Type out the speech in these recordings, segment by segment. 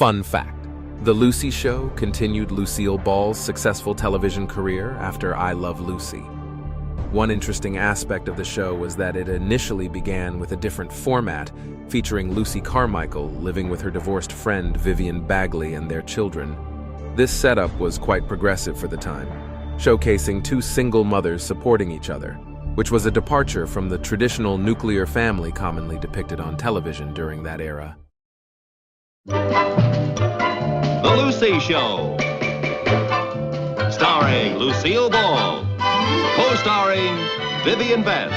Fun fact: The Lucy Show continued Lucille Ball's successful television career after I Love Lucy. One interesting aspect of the show was that it initially began with a different format, featuring Lucy Carmichael living with her divorced friend Vivian Bagley and their children. This setup was quite progressive for the time, showcasing two single mothers supporting each other, which was a departure from the traditional nuclear family commonly depicted on television during that era. The Lucy Show, starring Lucille Ball, co-starring Vivian Vance.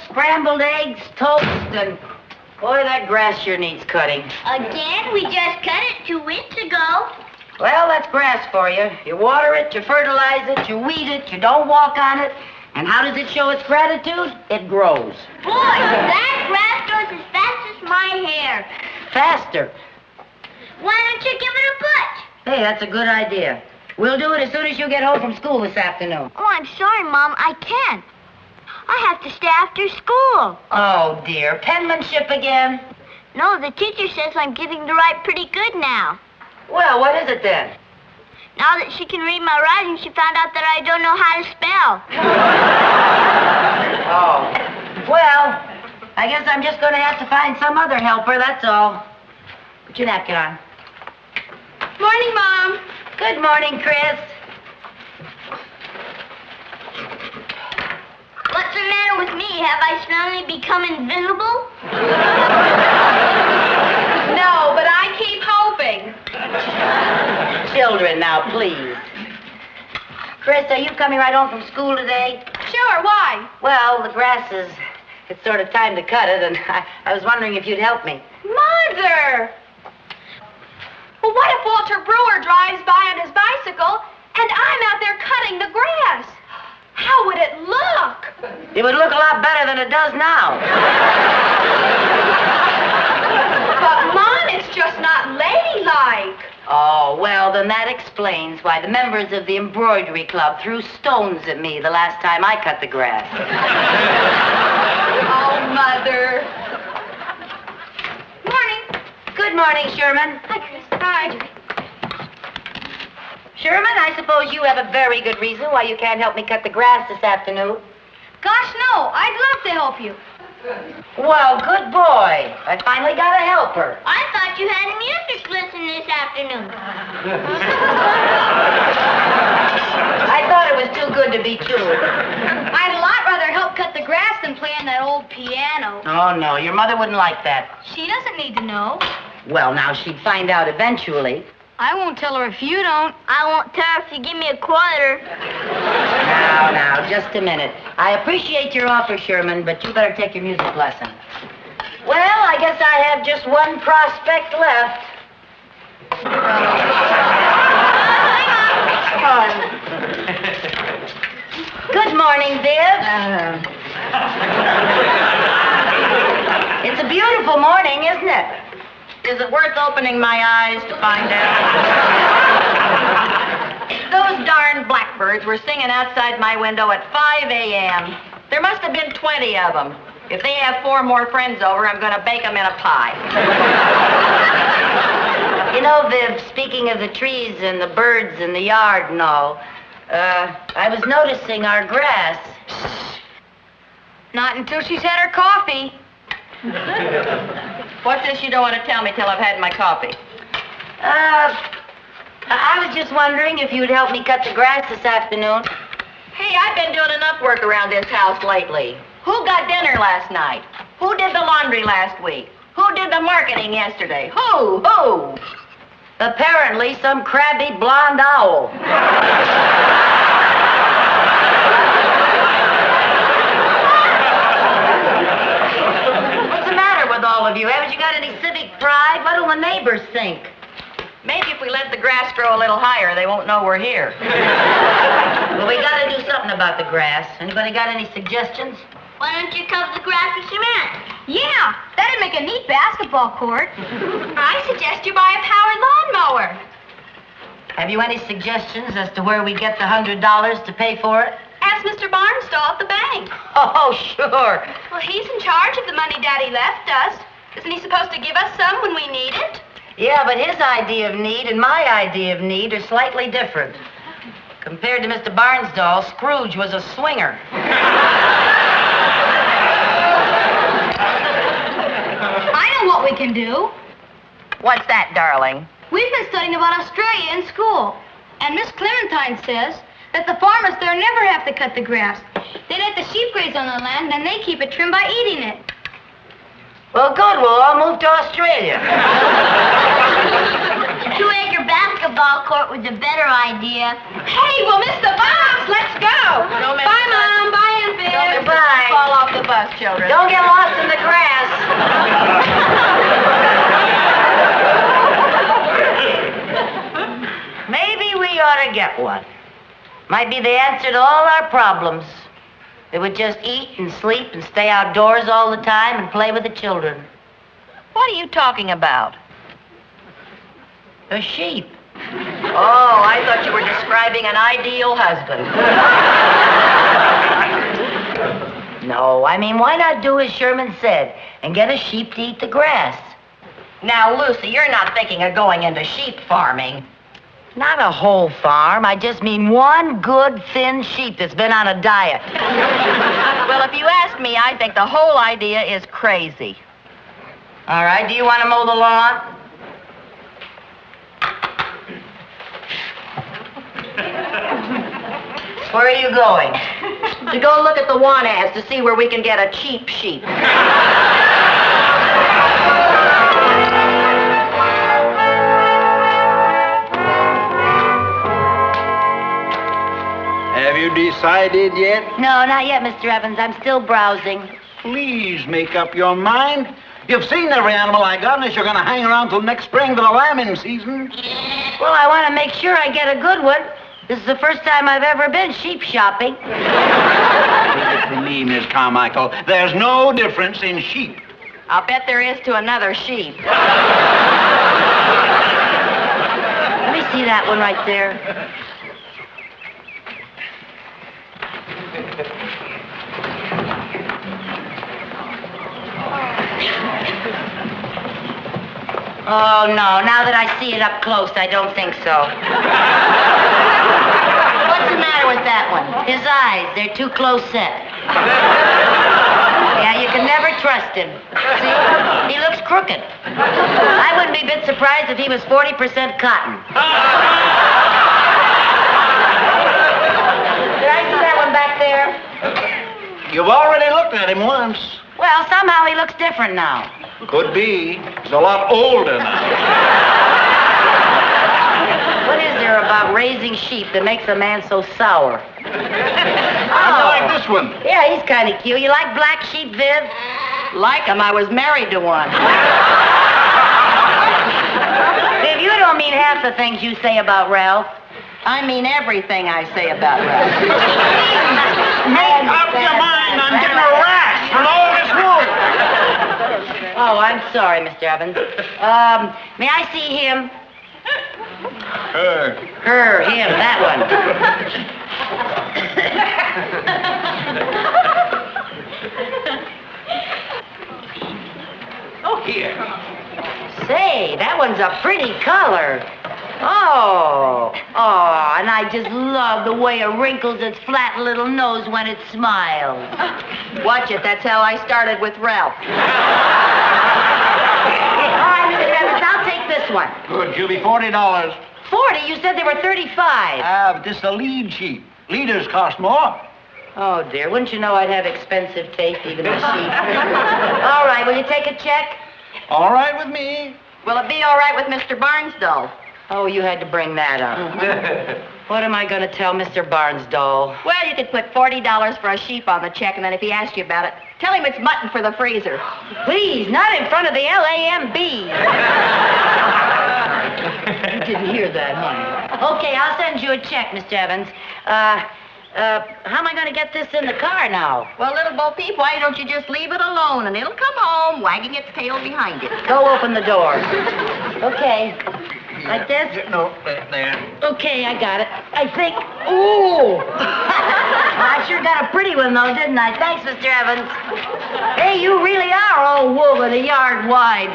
Scrambled eggs, toast, and boy, that grass sure needs cutting. Again? We just cut it 2 weeks ago. Well, that's grass for you. You water it, you fertilize it, you weed it, you don't walk on it. And how does it show its gratitude? It grows. Boy, that grass grows as fast as my hair. Faster. Why don't you give it a push? Hey, that's a good idea. We'll do it as soon as you get home from school this afternoon. Oh, I'm sorry, Mom. I can't. I have to stay after school. Oh, dear. Penmanship again? No, the teacher says I'm getting to write pretty good now. Well, what is it then? Now that she can read my writing, she found out that I don't know how to spell. Oh. Well, I guess I'm just going to have to find some other helper, that's all. Put your napkin on. Morning, Mom. Good morning, Chris. What's the matter with me? Have I suddenly become invisible? No, but I keep hoping. Children, now, please. Chris, are you coming right home from school today? Sure, why? Well, the grass is... It's sort of time to cut it, and I was wondering if you'd help me. Mother! Well, what if Walter Brewer drives by on his bicycle and I'm out there cutting the grass? How would it look? It would look a lot better than it does now. But, Mom, it's just not ladylike. Oh, well, then that explains why the members of the embroidery club threw stones at me the last time I cut the grass. Oh, Mother. Morning. Good morning, Sherman. Hi, Chris. Hi. Sherman, I suppose you have a very good reason why you can't help me cut the grass this afternoon. Gosh, no. I'd love to help you. Well, good boy. I finally got a helper. I thought you had a music lesson this afternoon. I thought it was too good to be true. I'd a lot rather help cut the grass than play on that old piano. Oh, no, your mother wouldn't like that. She doesn't need to know. Well, now, she'd find out eventually. I won't tell her if you don't. I won't tell her if you give me a quarter. Now, just a minute. I appreciate your offer, Sherman, but you better take your music lesson. Well, I guess I have just one prospect left. Good morning, Viv. It's a beautiful morning, isn't it? Is it worth opening my eyes to find out? Those darn blackbirds were singing outside my window at 5 a.m. There must have been 20 of them. If they have 4 more friends over, I'm going to bake them in a pie. You know, Viv, speaking of the trees and the birds in the yard and all, I was noticing our grass. Not until she's had her coffee. What's this you don't want to tell me till I've had my coffee? I was just wondering if you'd help me cut the grass this afternoon. Hey, I've been doing enough work around this house lately. Who got dinner last night? Who did the laundry last week? Who did the marketing yesterday? Who? Apparently some crabby blonde owl. What's the matter with all of you? Haven't you got any civic pride? What'll the neighbors think? Maybe if we let the grass grow a little higher, they won't know we're here. Well, we gotta do something about the grass. Anybody got any suggestions? Why don't you cover the grass with cement? Yeah, that'd make a neat basketball court. I suggest you buy a powered lawnmower. Have you any suggestions as to where we get the $100 to pay for it? Ask Mr. Barnstall at the bank. Oh, sure. Well, he's in charge of the money Daddy left us. Isn't he supposed to give us some when we need it? Yeah, but his idea of need and my idea of need are slightly different. Compared to Mr. Barnsdall, Scrooge was a swinger. I know what we can do. What's that, darling? We've been studying about Australia in school. And Miss Clementine says that the farmers there never have to cut the grass. They let the sheep graze on the land, and they keep it trim by eating it. Well, good. We'll all move to Australia. A 2-acre basketball court was a better idea. Hey, we'll miss the bus. Let's go. Bye, Mom. Bye, Aunt Viv. Goodbye. Fall off the bus, children. Don't get lost in the grass. Maybe we ought to get one. Might be the answer to all our problems. They would just eat and sleep and stay outdoors all the time and play with the children. What are you talking about? A sheep. Oh, I thought you were describing an ideal husband. No, I mean, why not do as Sherman said and get a sheep to eat the grass? Now, Lucy, you're not thinking of going into sheep farming. Not a whole farm. I just mean one good, thin sheep that's been on a diet. Well, if you ask me, I think the whole idea is crazy. All right, do you want to mow the lawn? Where are you going? To go look at the want ads to see where we can get a cheap sheep. Have you decided yet? No, not yet, Mr. Evans. I'm still browsing. Please make up your mind. You've seen every animal I got, unless you're going to hang around till next spring for the lambing season. Well, I want to make sure I get a good one. This is the first time I've ever been sheep shopping. Leave it to me, Miss Carmichael. There's no difference in sheep. I'll bet there is to another sheep. Let me see that one right there. Oh, no. Now that I see it up close, I don't think so. What's the matter with that one? His eyes, they're too close set. Yeah, you can never trust him. See? He looks crooked. I wouldn't be a bit surprised if he was 40% cotton. Did I see that one back there? You've already looked at him once. Well, somehow he looks different now. Could be. He's a lot older now. What is there about raising sheep that makes a man so sour? I like this one. Yeah, he's kind of cute. You like black sheep, Viv? Like him. I was married to one. Viv, you don't mean half the things you say about Ralph. I mean everything I say about Ralph. Make up your mind. I'm getting a rash from all this wool. Oh, I'm sorry, Mr. Evans. May I see him? Her, him, that one. Oh, here. Say, that one's a pretty color. Oh, and I just love the way it wrinkles its flat little nose when it smiles. Watch it, that's how I started with Ralph. All right, Mr. Evans, I'll take this one. Good, Julie, $40. 40? You said they were 35. But this is a lead sheep. Leaders cost more. Oh, dear. Wouldn't you know I'd have expensive taste, even a sheep? All right, will you take a check? All right with me. Will it be all right with Mr. Barnsdall? Oh, you had to bring that up. What am I going to tell Mr. Barnsdall? Well, you could put $40 for a sheep on the check, and then if he asks you about it, tell him it's mutton for the freezer. Please, not in front of the LAMB. You didn't hear that, honey. Okay, I'll send you a check, Mr. Evans. How am I going to get this in the car now? Well, little Bo Peep, why don't you just leave it alone, and it'll come home, wagging its tail behind it. Go open the door. Okay. Like this? No, there. Okay, I got it. I think. Ooh! I sure got a pretty one, though, didn't I? Thanks, Mr. Evans. Hey, you really are all wool and a yard wide.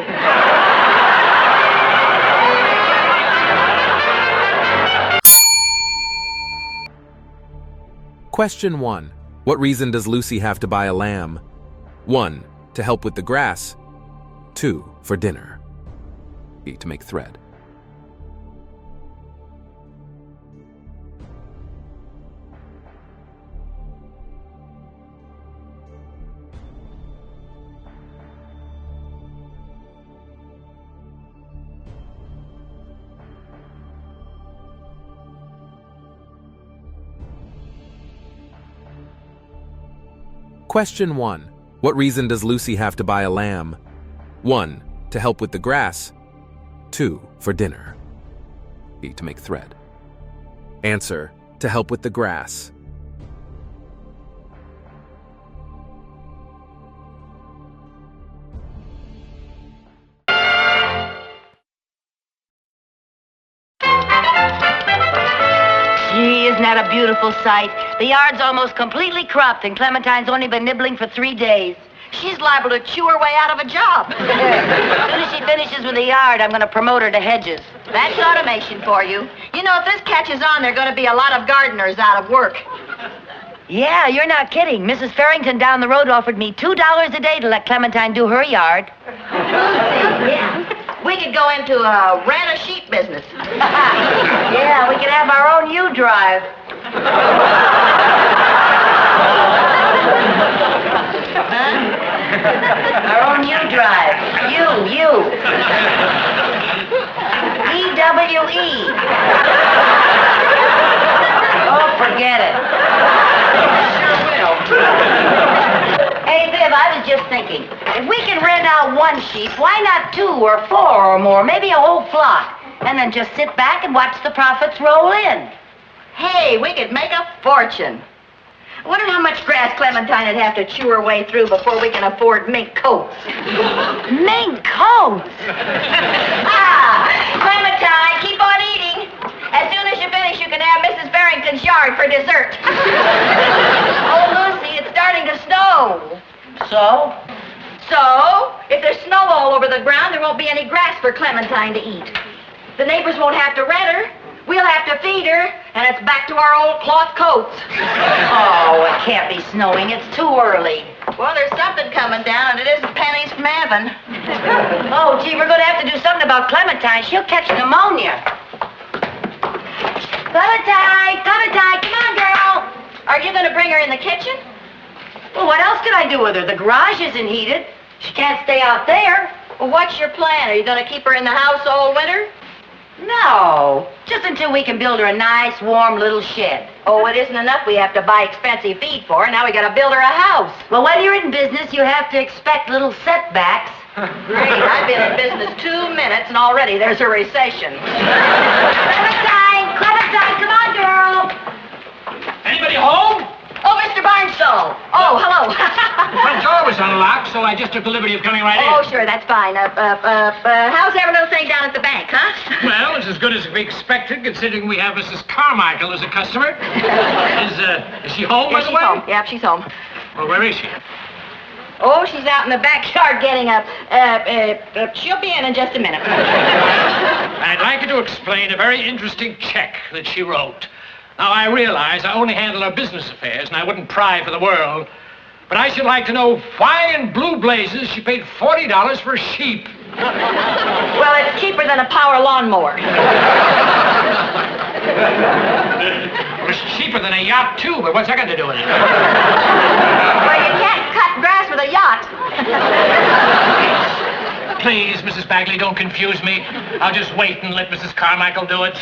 Question 1. What reason does Lucy have to buy a lamb? 1. To help with the grass. 2. For dinner. B. To make thread. Question 1. What reason does Lucy have to buy a lamb? 1. To help with the grass. 2. For dinner. B. To make thread. Answer. To help with the grass. Gee, isn't that a beautiful sight? The yard's almost completely cropped, and Clementine's only been nibbling for 3 days. She's liable to chew her way out of a job. As soon as she finishes with the yard, I'm going to promote her to hedges. That's automation for you. You know, if this catches on, there are going to be a lot of gardeners out of work. Yeah, you're not kidding. Mrs. Farrington down the road offered me $2 a day to let Clementine do her yard. Yeah. We could go into a rent-a-sheep business. Yeah, we could have our own U-Drive. Our own U-Drive. U. E-W-E. Oh, forget it. Sure will. Hey, Viv, I was just thinking, if we can rent out one sheep, why not 2 or 4 or more, maybe a whole flock, and then just sit back and watch the profits roll in? Hey, we could make a fortune. I wonder how much grass Clementine would have to chew her way through before we can afford mink coats. Mink coats? Clementine, keep on eating. As soon as you finish, you can have Mrs. Barrington's yard for dessert. Oh, Lucy, it's starting to snow. So? So, if there's snow all over the ground, there won't be any grass for Clementine to eat. The neighbors won't have to rent her. We'll have to feed her, and it's back to our old cloth coats. Oh, it can't be snowing. It's too early. Well, there's something coming down, and it isn't pennies from heaven. Oh, gee, we're going to have to do something about Clementine. She'll catch pneumonia. Clementine, come on, girl. Are you going to bring her in the kitchen? Well, what else can I do with her? The garage isn't heated. She can't stay out there. Well, what's your plan? Are you going to keep her in the house all winter? No, just until we can build her a nice, warm little shed. Oh, it isn't enough we have to buy expensive feed for her. Now we got to build her a house. Well, when you're in business, you have to expect little setbacks. Great, I've been in business 2 minutes, and already there's a recession. Clementine, come on, girl. Anybody home? Oh, Mr. Barnsdall. Oh, hello. The front door was unlocked, so I just took the liberty of coming right Oh, in. sure, that's fine. How's every little thing down at the bank, huh? Well, it's as good as we expected, considering we have Mrs. Carmichael as a customer. Is she home, by Yeah, the she's way? home. Yeah, she's home. Well, where is she? Oh, she's out in the backyard getting she'll be in just a minute. I'd like you to explain a very interesting check that she wrote. Now, I realize I only handle her business affairs, and I wouldn't pry for the world. But I should like to know why in blue blazes she paid $40 for a sheep. Well, it's cheaper than a power lawnmower. Well, it's cheaper cheaper than a yacht, too, but what's that got to do with it? Well, you can't cut grass with a yacht. Please, Mrs. Bagley, don't confuse me. I'll just wait and let Mrs. Carmichael do it.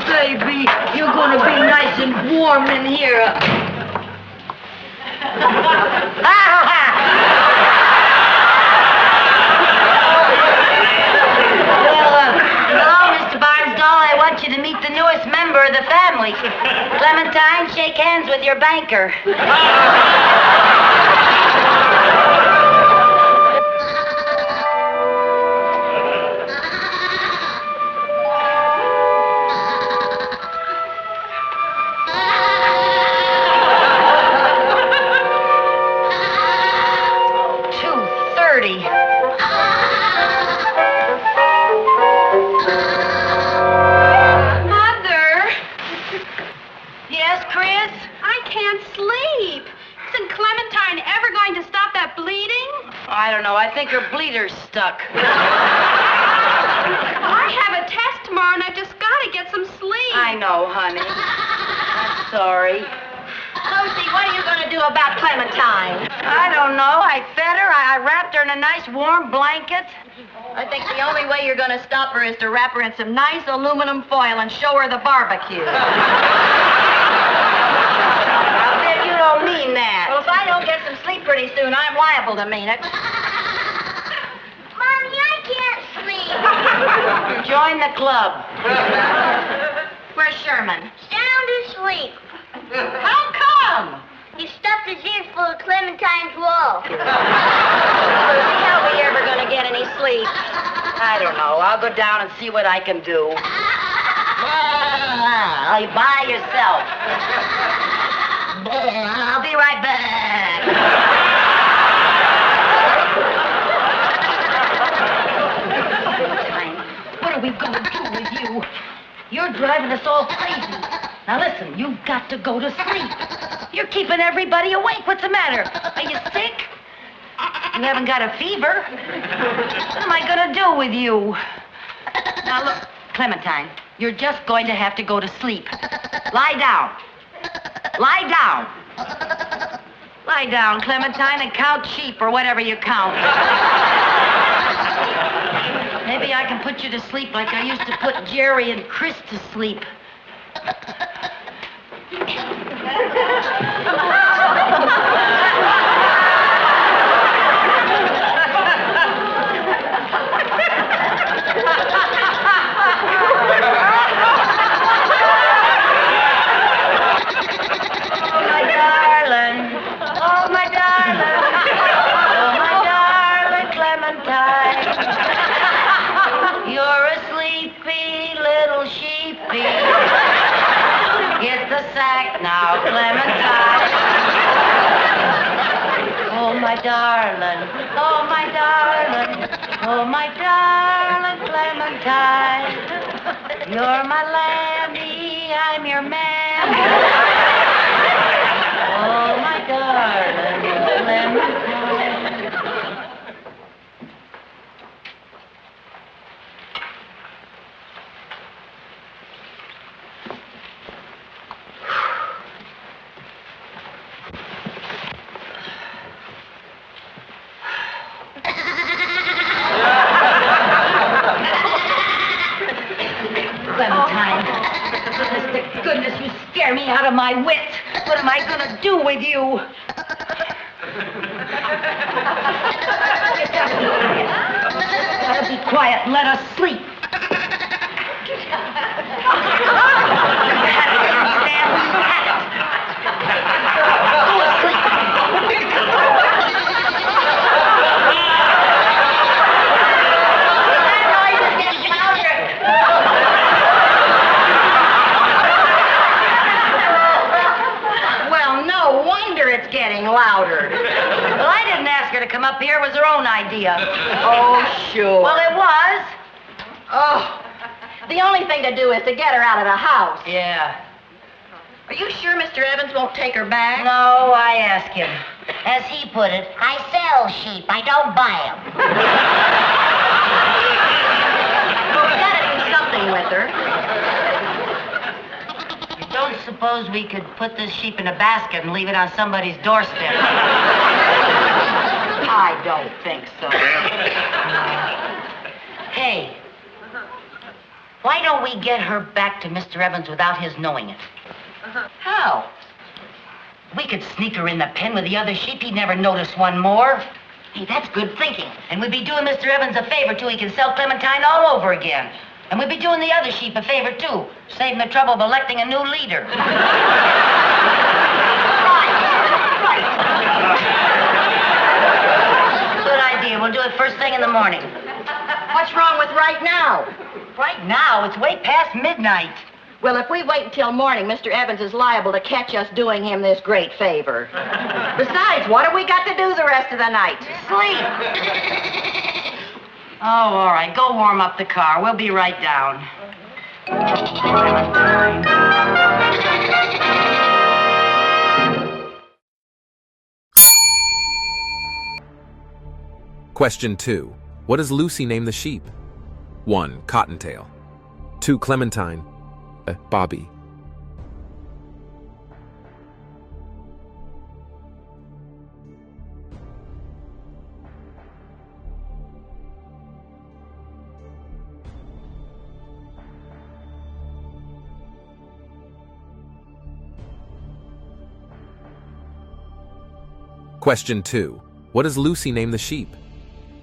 Baby, you're gonna be nice and warm in here. Hello, Mr. Barnsdall. I want you to meet the newest member of the family. Clementine, shake hands with your banker. Mother, Yes, Chris? I can't sleep. Isn't Clementine ever going to stop that bleeding? I don't know. I think her bleeder's stuck. I have a test tomorrow and I've just got to get some sleep. I know, honey. I'm sorry. Lucy, what are you going to do about Clementine? I don't know. I fed her. I wrapped her in a nice warm blanket. I think the only way you're going to stop her is to wrap her in some nice aluminum foil and show her the barbecue. I bet you don't mean that. Well, if I don't get some sleep pretty soon, I'm liable to mean it. Mommy, I can't sleep. Join the club. Where's Sherman? Sound asleep. How come? He stuffed his ears full of Clementine's wool. Lucy, how are we ever going to get any sleep? I don't know. I'll go down and see what I can do. By yourself. I'll be right back. What are we going to do with you? You're driving us all crazy. Now listen, you've got to go to sleep. You're keeping everybody awake. What's the matter? Are you sick? You haven't got a fever. What am I going to do with you? Now look, Clementine, you're just going to have to go to sleep. Lie down. Lie down. Lie down, Clementine, and count sheep or whatever you count. Maybe I can put you to sleep like I used to put Jerry and Chris to sleep. Now, Clementine. Oh, my darling. Oh, my darling. Oh, my darling Clementine. You're my lammy, I'm your mammy. Oh, my darling Clementine. Clementine. Honest to goodness, you scare me out of my wits. What am I going to do with you? Gotta be quiet and let us sleep. Go to sleep. It's getting louder. Well, I didn't ask her to come up here. It was her own idea. Oh, sure. Well, it was. Oh, the only thing to do is to get her out of the house. Yeah. Are you sure Mr. Evans won't take her back? No, I asked him. As he put it, I sell sheep. I don't buy them. Well, we gotta do something, along with her. You don't suppose we could put this sheep in a basket and leave it on somebody's doorstep? I don't think so. Hey, why don't we get her back to Mr. Evans without his knowing it? How? We could sneak her in the pen with the other sheep. He'd never notice one more. Hey, that's good thinking. And we'd be doing Mr. Evans a favor, too. He can sell Clementine all over again. And we'd be doing the other sheep a favor, too. Saving the trouble of electing a new leader. Good idea. We'll do it first thing in the morning. What's wrong with right now? Right now, it's way past midnight. Well, if we wait until morning, Mr. Evans is liable to catch us doing him this great favor. Besides, what have we got to do the rest of the night? Sleep. Oh, all right. Go warm up the car. We'll be right down. Question 2. What does Lucy name the sheep? 1. Cottontail. 2. Clementine. Bobby. Question 2. What does Lucy name the sheep?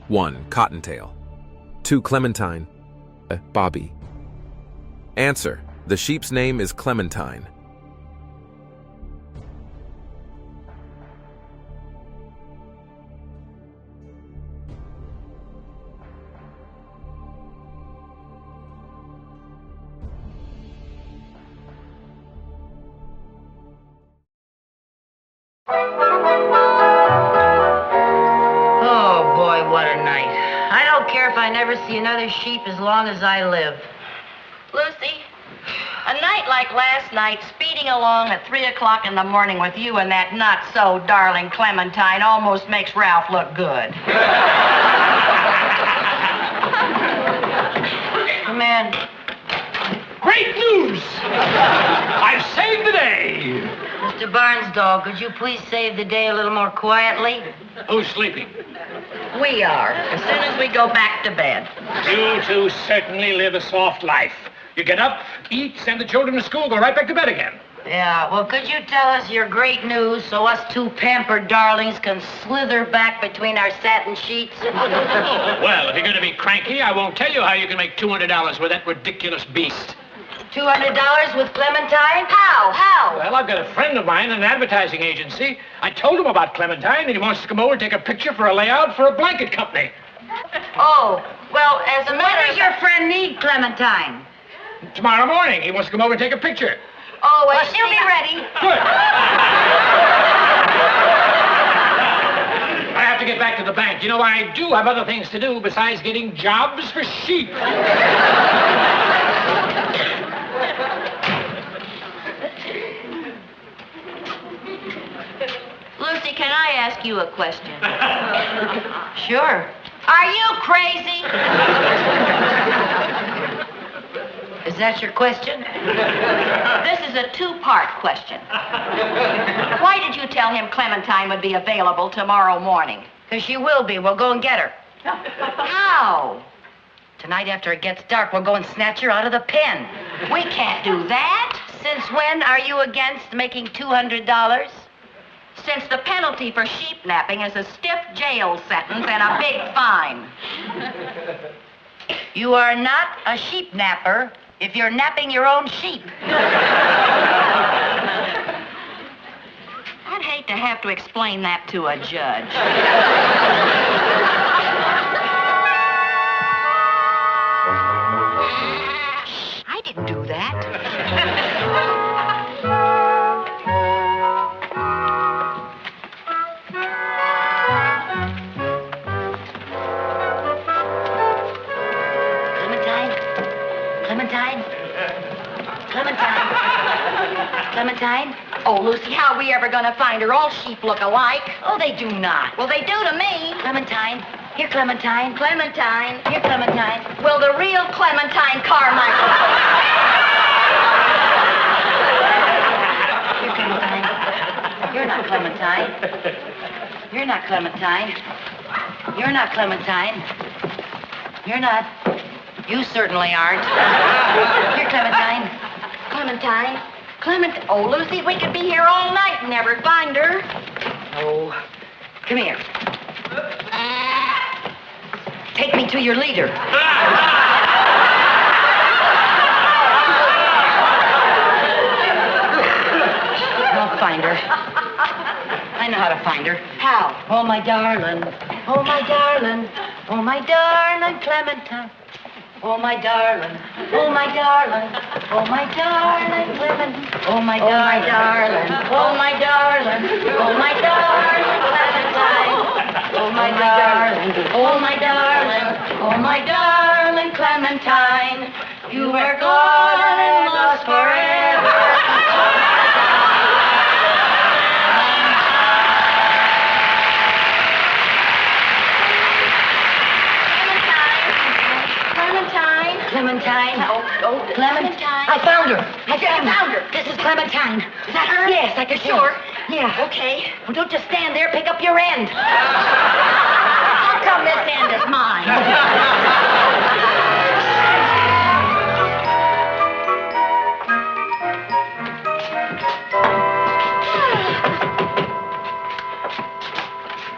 1. Cottontail. 2. Clementine. Bobby. Answer. The sheep's name is Clementine. Oh, boy, what a night. I don't care if I never see another sheep as long as I live. Lucy, a night like last night, speeding along at 3 o'clock in the morning with you and that not-so-darling Clementine almost makes Ralph look good. Come in. Great news! I've saved the day! Mr. Barnsdall, could you please save the day a little more quietly? Who's sleeping? We are, as soon as we go back to bed. You two certainly live a soft life. You get up, eat, send the children to school, go right back to bed again. Yeah, well, could you tell us your great news so us two pampered darlings can slither back between our satin sheets? Well, if you're going to be cranky, I won't tell you how you can make $200 with that ridiculous beast. $200 with Clementine? How? Well, I've got a friend of mine in an advertising agency. I told him about Clementine, and he wants to come over and take a picture for a layout for a blanket company. Oh, well, as a matter of... When does your friend need Clementine? Tomorrow morning, he wants to come over and take a picture. Oh, well, she'll be ready. Good. I have to get back to the bank. You know, I do have other things to do besides getting jobs for sheep. Lucy, can I ask you a question? Sure. Are you crazy? Is that your question? This is a two-part question. Why did you tell him Clementine would be available tomorrow morning? Because she will be. We'll go and get her. How? Tonight after it gets dark, we'll go and snatch her out of the pen. We can't do that. Since when are you against making $200? Since the penalty for sheep napping is a stiff jail sentence and a big fine. You are not a sheep napper if you're napping your own sheep. I'd hate to have to explain that to a judge. I didn't do that. Clementine? Oh, Lucy, how are we ever going to find her? All sheep look alike. Oh, they do not. Well, they do to me. Clementine, Here, Clementine. Clementine. Here, Clementine. Will the real Clementine Carmichael? Here, Clementine. You're not Clementine. You're not Clementine. You're not Clementine. You're not. You certainly aren't. Here, Clementine. Clementine. Oh, Lucy, we could be here all night and never find her. Oh, come here. Take me to your leader. I'll find her. I know how to find her. How? Oh, my darling. Oh, my darling. Oh, my darling Clementine. Oh, my darling. Oh, my darling. Oh, my darling Clementine. Oh, my darling. Oh, my darling. Oh, my darling Clementine. Oh, my darling. Oh, my darling. Oh, my darling Clementine. You are gone and lost forever. Clementine. Clementine. I found her. I found her. This is Clementine. Is that her? Yes, I could Sure. Yeah. Okay. Well, don't just stand there. Pick up your end. How come this end is mine?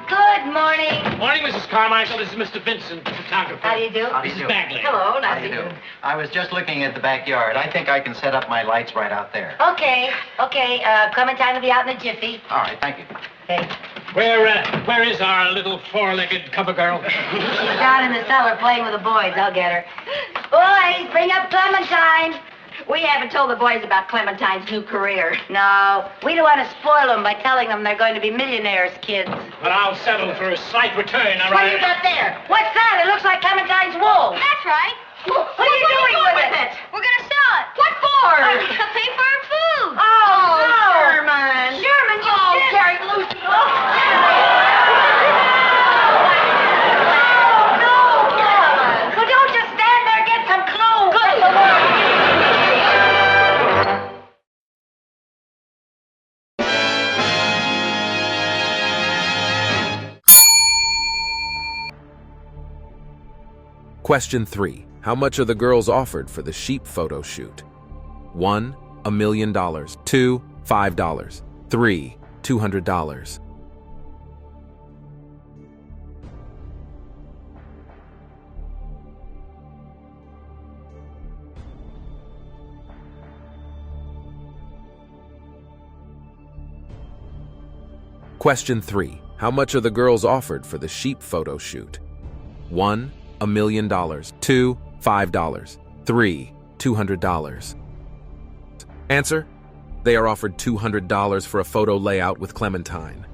Good morning. Morning, Mrs. Carmichael. This is Mr. Vincent, the photographer. How do you do? Mrs. Bagley. Hello, nice How do you do? I was just looking at the backyard. I think I can set up my lights right out there. Okay. Clementine will be out in a jiffy. All right, thank you. Okay. Where is our little four-legged cover girl? She's down in the cellar playing with the boys. I'll get her. Boys, bring up Clementine. We haven't told the boys about Clementine's new career. No, we don't want to spoil them by telling them they're going to be millionaires, kids. But I'll settle for a slight return, all What do right? you got there? What's that? It looks like Clementine's wool. That's right. What are you doing with it? We're gonna sell it. What for? To pay for our food. Oh, no. Sherman. Sherman, you Oh, did. Carrie Lucy. Oh, no. Well, don't just stand there. Get some clothes. Good Lord. Question 3. How much are the girls offered for the sheep photo shoot? 1. $1 million. 2. $5. 3. $200. Question 3. How much are the girls offered for the sheep photo shoot? 1. $1 million. 2. $5. 3. $200. Answer: they are offered $200 for a photo layout with Clementine.